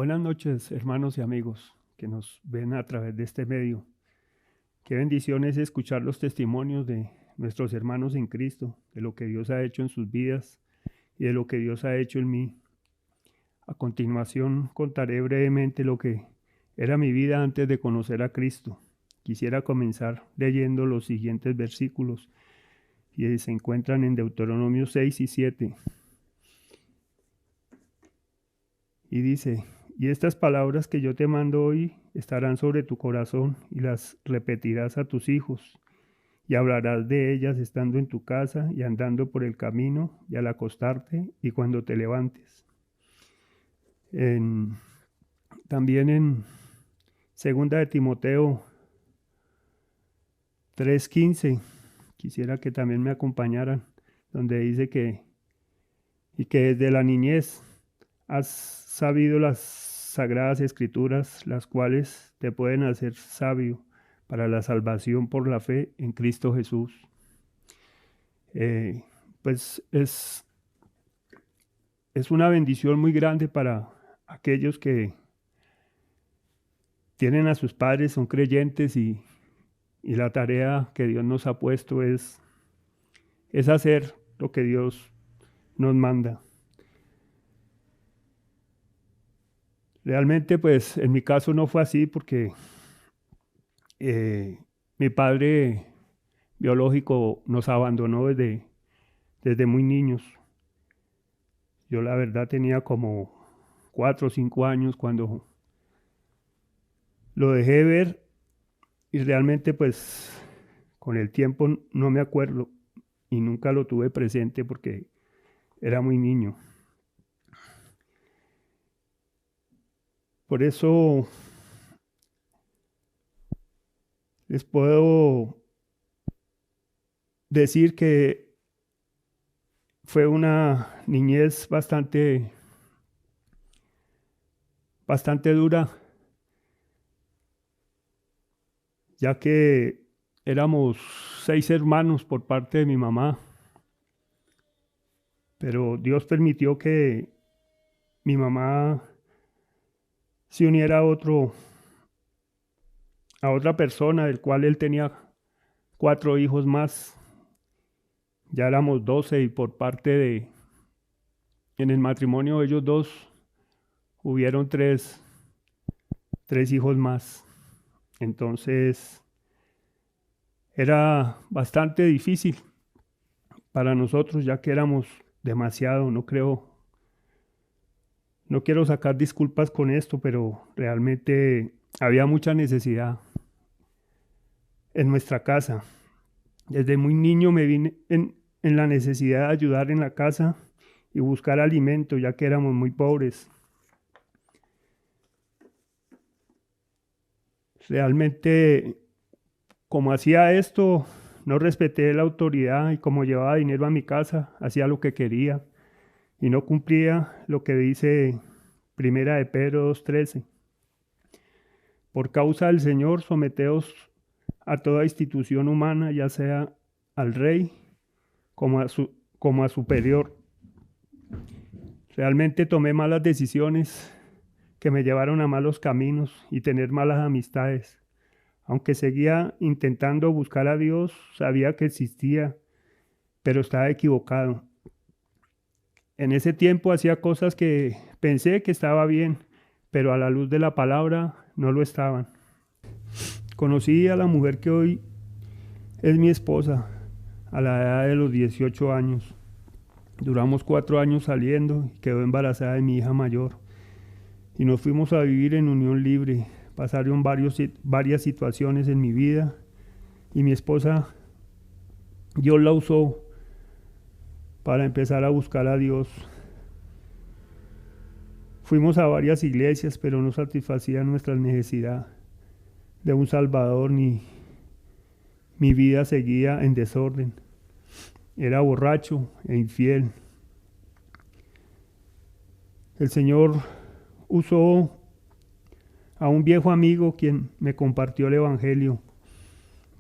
Buenas noches, hermanos y amigos que nos ven a través de este medio. Qué bendición es escuchar los testimonios de nuestros hermanos en Cristo, de lo que Dios ha hecho en sus vidas y de lo que Dios ha hecho en mí. A continuación contaré brevemente lo que era mi vida antes de conocer a Cristo. Quisiera comenzar leyendo los siguientes versículos y se encuentran en Deuteronomio 6 y 7. Y dice: y estas palabras que yo te mando hoy estarán sobre tu corazón, y las repetirás a tus hijos, y hablarás de ellas estando en tu casa, y andando por el camino, y al acostarte, y cuando te levantes. También en 2 de Timoteo 3:15, quisiera que también me acompañaran, donde dice que desde la niñez has sabido las sagradas escrituras, las cuales te pueden hacer sabio para la salvación por la fe en Cristo Jesús. Pues es una bendición muy grande para aquellos que tienen a sus padres, son creyentes, y la tarea que Dios nos ha puesto es hacer lo que Dios nos manda. Realmente, pues, en mi caso no fue así porque mi padre biológico nos abandonó desde muy niños. Yo la verdad tenía como 4 o 5 años cuando lo dejé ver, y realmente pues con el tiempo no me acuerdo y nunca lo tuve presente porque era muy niño. Por eso les puedo decir que fue una niñez bastante dura, ya que éramos 6 hermanos por parte de mi mamá, pero Dios permitió que mi mamá se uniera a otra persona, del cual él tenía 4 hijos más. Ya éramos 12, y por parte en el matrimonio de ellos dos hubieron 3 hijos más. Entonces era bastante difícil para nosotros, ya que éramos demasiado. No quiero sacar disculpas con esto, pero realmente había mucha necesidad en nuestra casa. Desde muy niño me vine en la necesidad de ayudar en la casa y buscar alimento, ya que éramos muy pobres. Realmente, como hacía esto, no respeté la autoridad, y como llevaba dinero a mi casa, hacía lo que quería y no cumplía lo que dice Primera de Pedro 2:13. Por causa del Señor, someteos a toda institución humana, ya sea al rey como a superior. Realmente tomé malas decisiones que me llevaron a malos caminos y tener malas amistades. Aunque seguía intentando buscar a Dios, sabía que existía, pero estaba equivocado. En ese tiempo hacía cosas que pensé que estaba bien, pero a la luz de la palabra no lo estaban. Conocí a la mujer que hoy es mi esposa a la edad de los 18 años. Duramos 4 años saliendo y quedó embarazada de mi hija mayor. Y nos fuimos a vivir en unión libre. Pasaron varias situaciones en mi vida, y mi esposa, Dios la usó para empezar a buscar a Dios. Fuimos a varias iglesias, pero no satisfacían nuestra necesidad de un Salvador, ni mi vida seguía en desorden. Era borracho e infiel. El Señor usó a un viejo amigo quien me compartió el evangelio.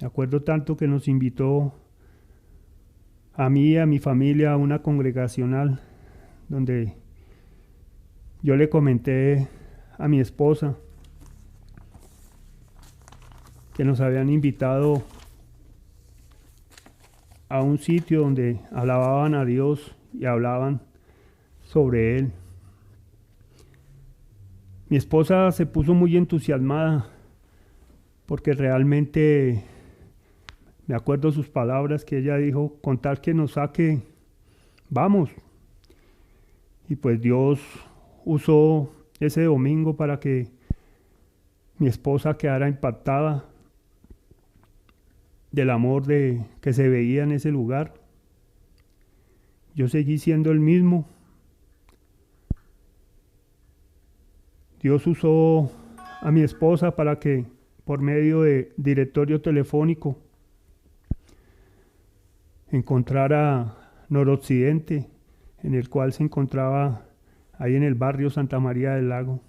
Me acuerdo tanto que nos invitó a mí y a mi familia a una congregacional donde yo le comenté a mi esposa, que nos habían invitado a un sitio donde alababan a Dios y hablaban sobre Él. Mi esposa se puso muy entusiasmada porque realmente me acuerdo sus palabras que ella dijo: con tal que nos saque, vamos. Y pues Dios usó ese domingo para que mi esposa quedara impactada del amor que se veía en ese lugar. Yo seguí siendo el mismo. Dios usó a mi esposa para que, por medio de directorio telefónico, encontrara Noroccidente, en el cual se encontraba ahí en el barrio Santa María del Lago.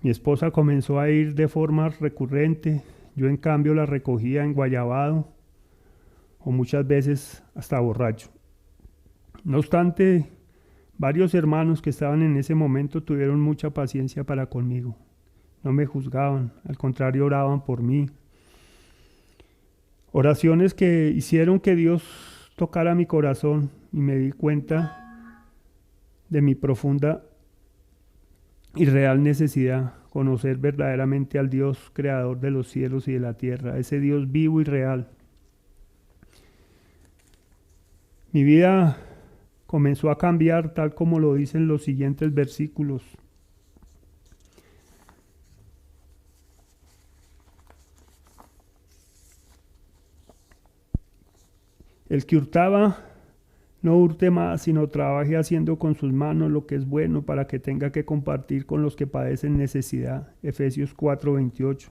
Mi esposa comenzó a ir de forma recurrente, yo en cambio la recogía en Guayabado o muchas veces hasta borracho. No obstante, varios hermanos que estaban en ese momento tuvieron mucha paciencia para conmigo. No me juzgaban, al contrario oraban por mí. Oraciones que hicieron que Dios tocara mi corazón y me di cuenta de mi profunda y real necesidad, conocer verdaderamente al Dios creador de los cielos y de la tierra, ese Dios vivo y real. Mi vida comenzó a cambiar tal como lo dicen los siguientes versículos. El que hurtaba, no hurte más, sino trabaje haciendo con sus manos lo que es bueno para que tenga que compartir con los que padecen necesidad. Efesios 4:28.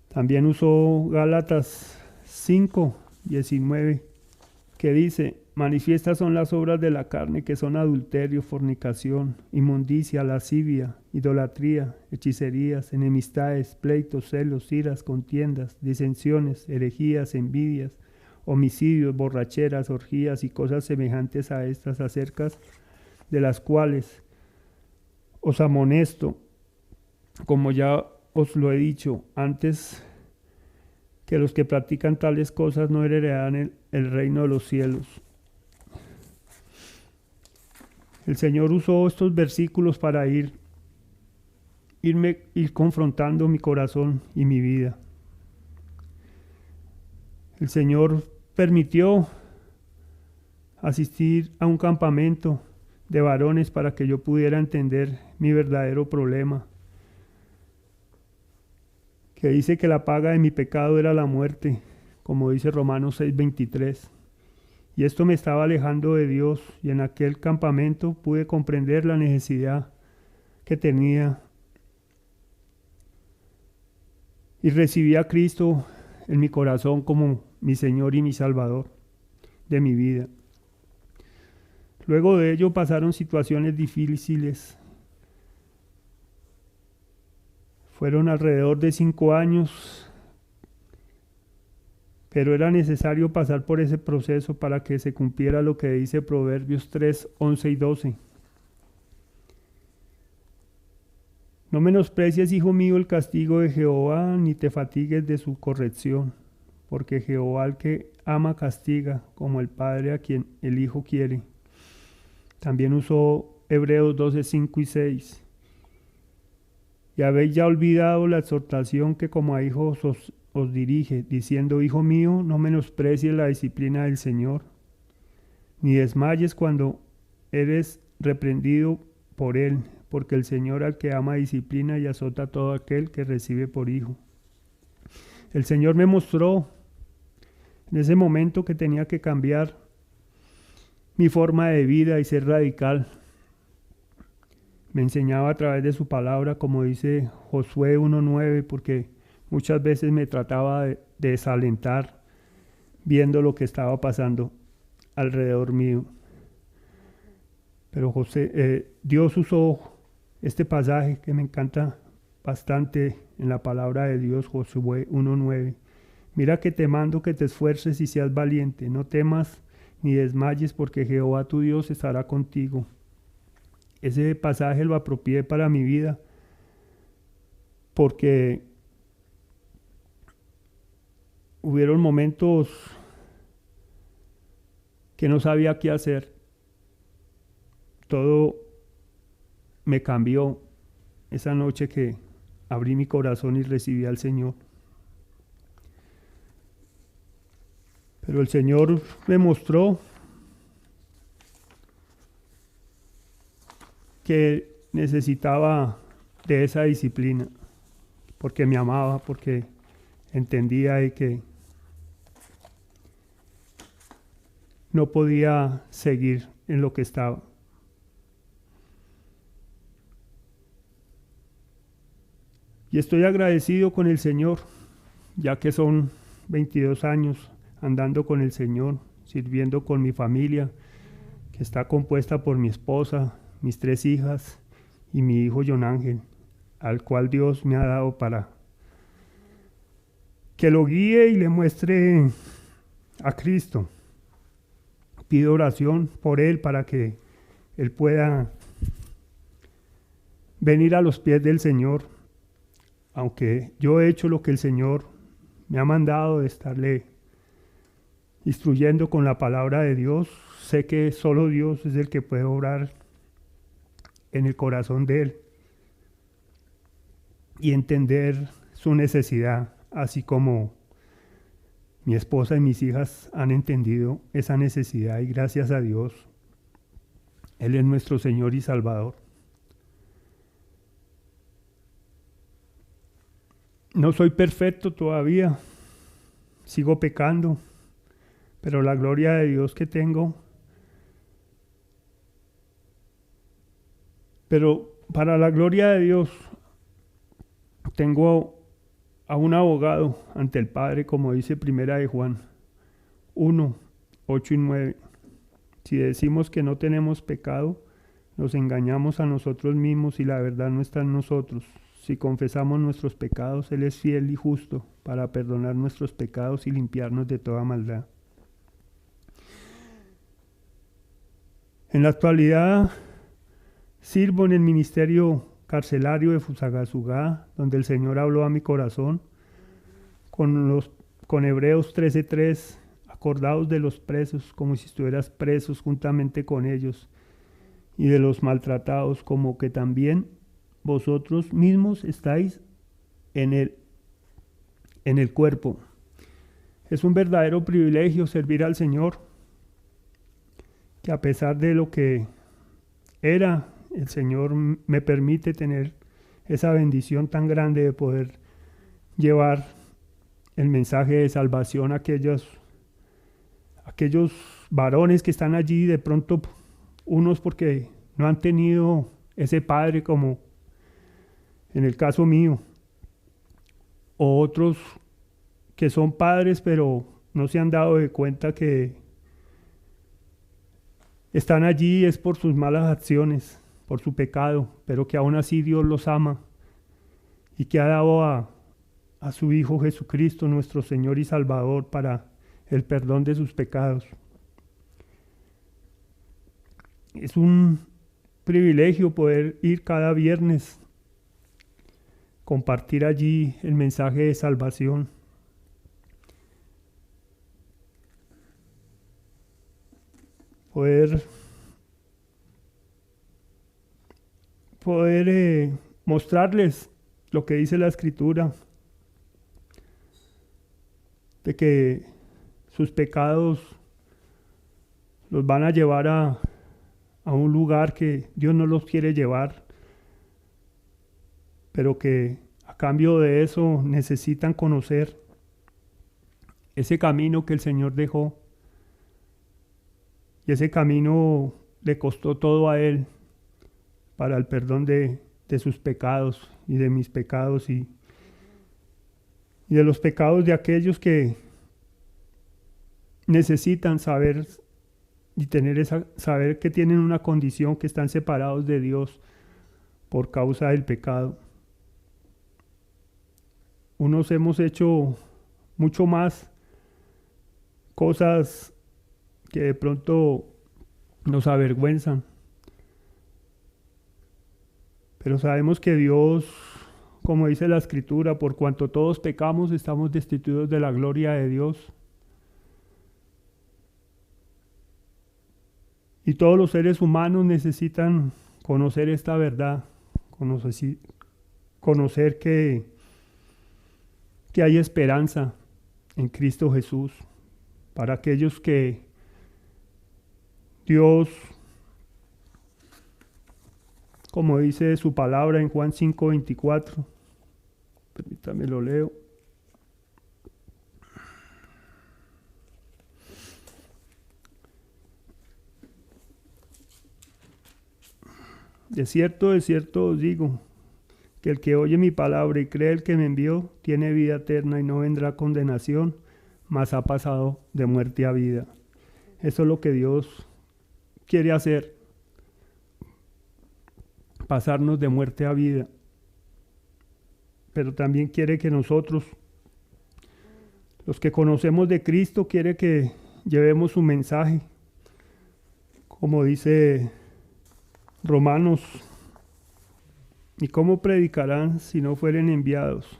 También usó Gálatas 5:19, que dice: manifiestas son las obras de la carne, que son adulterio, fornicación, inmundicia, lascivia, idolatría, hechicerías, enemistades, pleitos, celos, iras, contiendas, disensiones, herejías, envidias, homicidios, borracheras, orgías y cosas semejantes a estas, acerca de las cuales os amonesto, como ya os lo he dicho antes, que los que practican tales cosas no heredarán el reino de los cielos. El Señor usó estos versículos para ir confrontando mi corazón y mi vida. El Señor permitió asistir a un campamento de varones para que yo pudiera entender mi verdadero problema, que dice que la paga de mi pecado era la muerte, como dice Romanos 6:23. Y esto me estaba alejando de Dios, y en aquel campamento pude comprender la necesidad que tenía y recibí a Cristo en mi corazón como mi Señor y mi Salvador de mi vida. Luego de ello pasaron situaciones difíciles. Fueron alrededor de 5 años, pero era necesario pasar por ese proceso para que se cumpliera lo que dice Proverbios 3:11 y 12. No menosprecies, hijo mío, el castigo de Jehová, ni te fatigues de su corrección, porque Jehová al que ama castiga, como el padre a quien el hijo quiere. También usó Hebreos 12:5 y 6. Y habéis ya olvidado la exhortación que como a hijos os dirige, diciendo: hijo mío, no menosprecies la disciplina del Señor, ni desmayes cuando eres reprendido por él, porque el Señor al que ama disciplina y azota a todo aquel que recibe por hijo. El Señor me mostró en ese momento que tenía que cambiar mi forma de vida y ser radical. Me enseñaba a través de su palabra, como dice Josué 1:9, porque muchas veces me trataba de desalentar viendo lo que estaba pasando alrededor mío. Pero Dios usó este pasaje que me encanta bastante en la palabra de Dios, Josué 1:9. Mira que te mando que te esfuerces y seas valiente, no temas ni desmayes, porque Jehová tu Dios estará contigo. ese pasaje lo apropié para mi vida porque hubieron momentos que no sabía qué hacer. Todo me cambió esa noche que abrí mi corazón y recibí al Señor. Pero el Señor me mostró que necesitaba de esa disciplina, porque me amaba, porque entendía y que no podía seguir en lo que estaba. Y estoy agradecido con el Señor, ya que son 22 años andando con el Señor, sirviendo con mi familia, que está compuesta por mi esposa, mis 3 hijas y mi hijo John Ángel, al cual Dios me ha dado para que lo guíe y le muestre a Cristo. Pido oración por él para que él pueda venir a los pies del Señor, aunque yo he hecho lo que el Señor me ha mandado de estarle instruyendo con la palabra de Dios. Sé que solo Dios es el que puede obrar en el corazón de él y entender su necesidad, así como mi esposa y mis hijas han entendido esa necesidad, y gracias a Dios, Él es nuestro Señor y Salvador. No soy perfecto todavía, sigo pecando, pero la gloria de Dios que tengo. Pero para la gloria de Dios tengo a un abogado ante el Padre, como dice Primera de Juan 1, 8 y 9. Si decimos que no tenemos pecado, nos engañamos a nosotros mismos y la verdad no está en nosotros. Si confesamos nuestros pecados, Él es fiel y justo para perdonar nuestros pecados y limpiarnos de toda maldad. En la actualidad sirvo en el ministerio carcelario de Fusagasugá, donde el Señor habló a mi corazón con Hebreos 13:3, acordaos de los presos como si estuvieras presos juntamente con ellos, y de los maltratados como que también vosotros mismos estáis en el cuerpo. Es un verdadero privilegio servir al Señor, que a pesar de lo que era, el Señor me permite tener esa bendición tan grande de poder llevar el mensaje de salvación a aquellos varones que están allí, de pronto unos porque no han tenido ese padre como en el caso mío, o otros que son padres pero no se han dado de cuenta que están allí es por sus malas acciones, por su pecado, pero que aún así Dios los ama y que ha dado a su Hijo Jesucristo, nuestro Señor y Salvador, para el perdón de sus pecados. Es un privilegio poder ir cada viernes, compartir allí el mensaje de salvación. Poder mostrarles lo que dice la Escritura, de que sus pecados los van a llevar a un lugar que Dios no los quiere llevar, pero que a cambio de eso necesitan conocer ese camino que el Señor dejó, y ese camino le costó todo a Él para el perdón de sus pecados y de mis pecados y de los pecados de aquellos que necesitan saber y saber que tienen una condición, que están separados de Dios por causa del pecado. Unos hemos hecho mucho más cosas que de pronto nos avergüenzan, Pero sabemos que Dios, como dice la Escritura, por cuanto todos pecamos, estamos destituidos de la gloria de Dios. Y todos los seres humanos necesitan conocer esta verdad, conocer que hay esperanza en Cristo Jesús para aquellos que Dios, como dice su palabra en Juan 5:24, permítame lo leo. De cierto os digo, que el que oye mi palabra y cree el que me envió, tiene vida eterna y no vendrá a condenación, mas ha pasado de muerte a vida. Eso es lo que Dios quiere hacer, pasarnos de muerte a vida. Pero también quiere que nosotros, los que conocemos de Cristo, quiere que llevemos su mensaje. Como dice Romanos, ¿y cómo predicarán si no fueren enviados?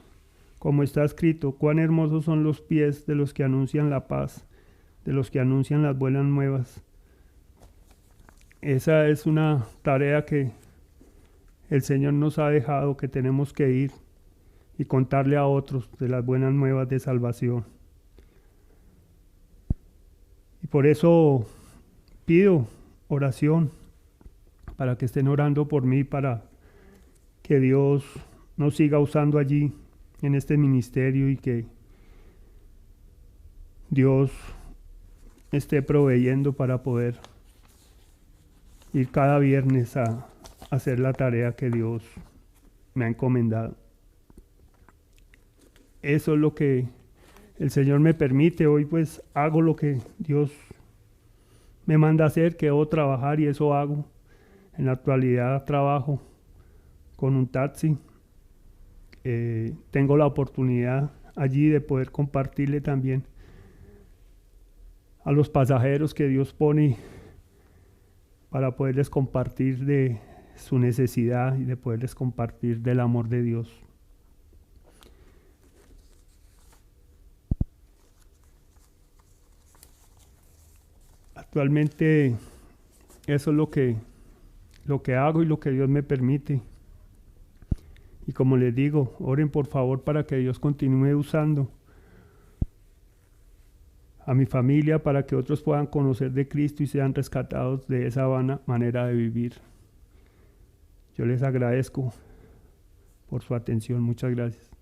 Como está escrito, cuán hermosos son los pies de los que anuncian la paz, de los que anuncian las buenas nuevas. Esa es una tarea que el Señor nos ha dejado, que tenemos que ir y contarle a otros de las buenas nuevas de salvación. Y por eso pido oración, para que estén orando por mí, para que Dios nos siga usando allí en este ministerio y que Dios esté proveyendo para poder ir cada viernes a hacer la tarea que Dios me ha encomendado. Eso es lo que el Señor me permite. Hoy pues hago lo que Dios me manda hacer, que debo trabajar, y eso hago. En la actualidad trabajo con un taxi. Tengo la oportunidad allí de poder compartirle también a los pasajeros que Dios pone para poderles compartir de su necesidad y de poderles compartir del amor de Dios. Actualmente eso es lo que hago y lo que Dios me permite. Y como les digo, oren por favor para que Dios continúe usando a mi familia para que otros puedan conocer de Cristo y sean rescatados de esa vana manera de vivir. Yo les agradezco por su atención. Muchas gracias.